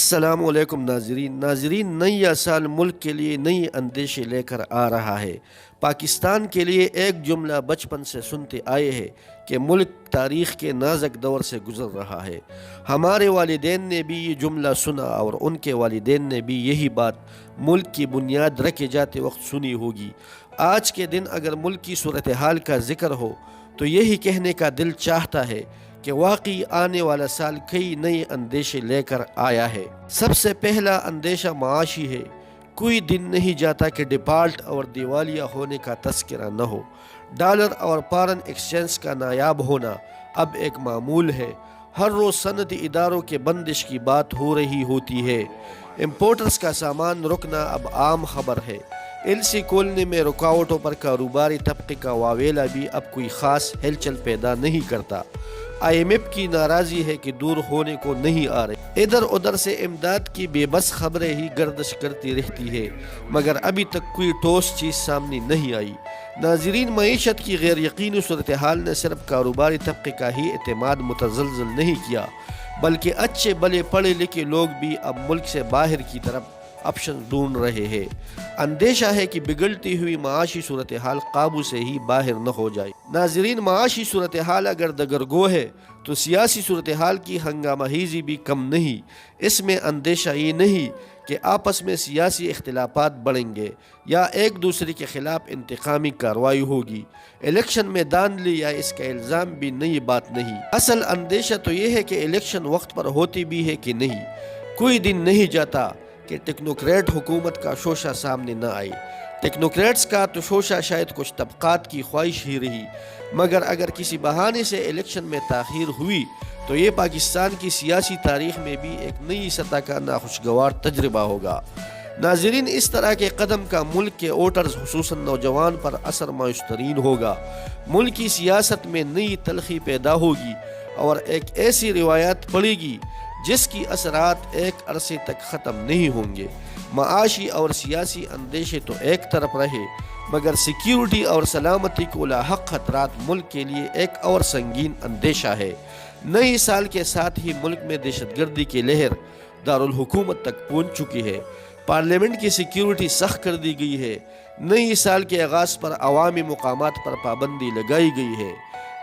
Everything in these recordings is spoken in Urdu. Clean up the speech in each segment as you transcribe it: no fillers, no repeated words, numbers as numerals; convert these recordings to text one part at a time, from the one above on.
السلام علیکم ناظرین نیا سال ملک کے لیے نئی اندیشے لے کر آ رہا ہے۔ پاکستان کے لیے ایک جملہ بچپن سے سنتے آئے ہیں کہ ملک تاریخ کے نازک دور سے گزر رہا ہے۔ ہمارے والدین نے بھی یہ جملہ سنا اور ان کے والدین نے بھی یہی بات ملک کی بنیاد رکھے جاتے وقت سنی ہوگی۔ آج کے دن اگر ملک کی صورتحال کا ذکر ہو تو یہی کہنے کا دل چاہتا ہے کہ واقعی آنے والا سال کئی نئے اندیشے لے کر آیا ہے۔ سب سے پہلا اندیشہ معاشی ہے۔ کوئی دن نہیں جاتا کہ ڈیفالٹ اور دیوالیہ ہونے کا تذکرہ نہ ہو۔ ڈالر اور فارن ایکسچینج کا نایاب ہونا اب ایک معمول ہے۔ ہر روز صنعتی اداروں کے بندش کی بات ہو رہی ہوتی ہے۔ امپورٹرز کا سامان رکنا اب عام خبر ہے۔ ایل سی کالونی میں رکاوٹوں پر کاروباری طبقے کا واویلا بھی اب کوئی خاص ہلچل پیدا نہیں کرتا۔ آئی ایم ایف کی ناراضی ہے کہ دور ہونے کو نہیں آ رہی۔ ادھر ادھر سے امداد کی بے بس خبریں ہی گردش کرتی رہتی ہے، مگر ابھی تک کوئی ٹھوس چیز سامنے نہیں آئی۔ ناظرین، معیشت کی غیر یقینی صورتحال نے صرف کاروباری طبقے کا ہی اعتماد متزلزل نہیں کیا، بلکہ اچھے بھلے پڑھے لکھے لوگ بھی اب ملک سے باہر کی طرف آپشن ڈھونڈ رہے ہیں۔ اندیشہ ہے کہ بگڑتی ہوئی معاشی صورتحال قابو سے ہی باہر نہ ہو جائے۔ ناظرین، معاشی صورتحال اگر دگرگو ہے تو سیاسی صورتحال کی ہنگامہ خیزی بھی کم نہیں۔ اس میں اندیشہ یہ نہیں کہ آپس میں سیاسی اختلافات بڑھیں گے یا ایک دوسرے کے خلاف انتقامی کارروائی ہوگی۔ الیکشن میں دھاندلی یا اس کا الزام بھی نئی بات نہیں۔ اصل اندیشہ تو یہ ہے کہ الیکشن وقت پر ہوتی بھی ہے کہ نہیں۔ کوئی دن نہیں جاتا کہ ٹیکنوکریٹ حکومت کا شوشہ سامنے نہ آئے۔ ٹیکنوکریٹس کا تو شوشہ شاید کچھ طبقات کی خواہش ہی رہی، مگر اگر کسی بہانے سے الیکشن میں تاخیر ہوئی تو یہ پاکستان کی سیاسی تاریخ میں بھی ایک نئی سطح کا ناخوشگوار تجربہ ہوگا۔ ناظرین، اس طرح کے قدم کا ملک کے ووٹرز خصوصاً نوجوان پر اثر مایوس ترین ہوگا۔ ملک کی سیاست میں نئی تلخی پیدا ہوگی اور ایک ایسی روایت پڑے گی جس کی اثرات ایک عرصے تک ختم نہیں ہوں گے۔ معاشی اور سیاسی اندیشے تو ایک طرف رہے، مگر سیکیورٹی اور سلامتی کو لاحق خطرات ملک کے لیے ایک اور سنگین اندیشہ ہے۔ نئے سال کے ساتھ ہی ملک میں دہشت گردی کی لہر دارالحکومت تک پہنچ چکی ہے۔ پارلیمنٹ کی سیکیورٹی سخت کر دی گئی ہے۔ نئے سال کے آغاز پر عوامی مقامات پر پابندی لگائی گئی ہے۔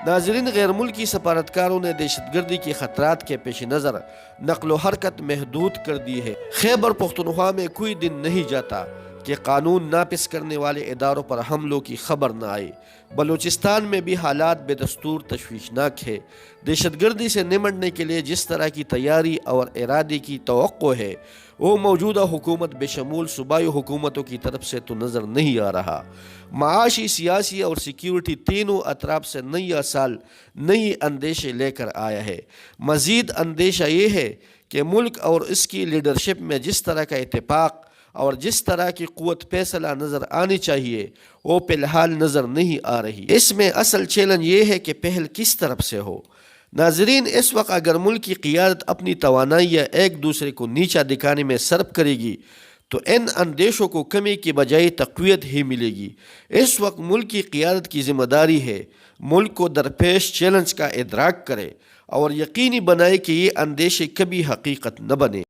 ناظرین، غیر ملکی سفارتکاروں نے دہشت گردی کے خطرات کے پیش نظر نقل و حرکت محدود کر دی ہے۔ خیبر پختونخوا میں کوئی دن نہیں جاتا کہ قانون نافذ کرنے والے اداروں پر حملوں کی خبر نہ آئے۔ بلوچستان میں بھی حالات بے دستور تشویشناک ہے۔ دہشت گردی سے نمٹنے کے لیے جس طرح کی تیاری اور ارادے کی توقع ہے وہ موجودہ حکومت بشمول صوبائی حکومتوں کی طرف سے تو نظر نہیں آ رہا۔ معاشی، سیاسی اور سیکیورٹی تینوں اطراف سے نیا سال نئی اندیشے لے کر آیا ہے۔ مزید اندیشہ یہ ہے کہ ملک اور اس کی لیڈرشپ میں جس طرح کا اتفاق اور جس طرح کی قوت فیصلہ نظر آنی چاہیے وہ فی الحال نظر نہیں آ رہی۔ اس میں اصل چیلنج یہ ہے کہ پہل کس طرف سے ہو۔ ناظرین، اس وقت اگر ملک کی قیادت اپنی توانائیاں ایک دوسرے کو نیچا دکھانے میں صرف کرے گی تو ان اندیشوں کو کمی کی بجائے تقویت ہی ملے گی۔ اس وقت ملک کی قیادت کی ذمہ داری ہے ملک کو درپیش چیلنج کا ادراک کرے اور یقینی بنائے کہ یہ اندیشے کبھی حقیقت نہ بنے۔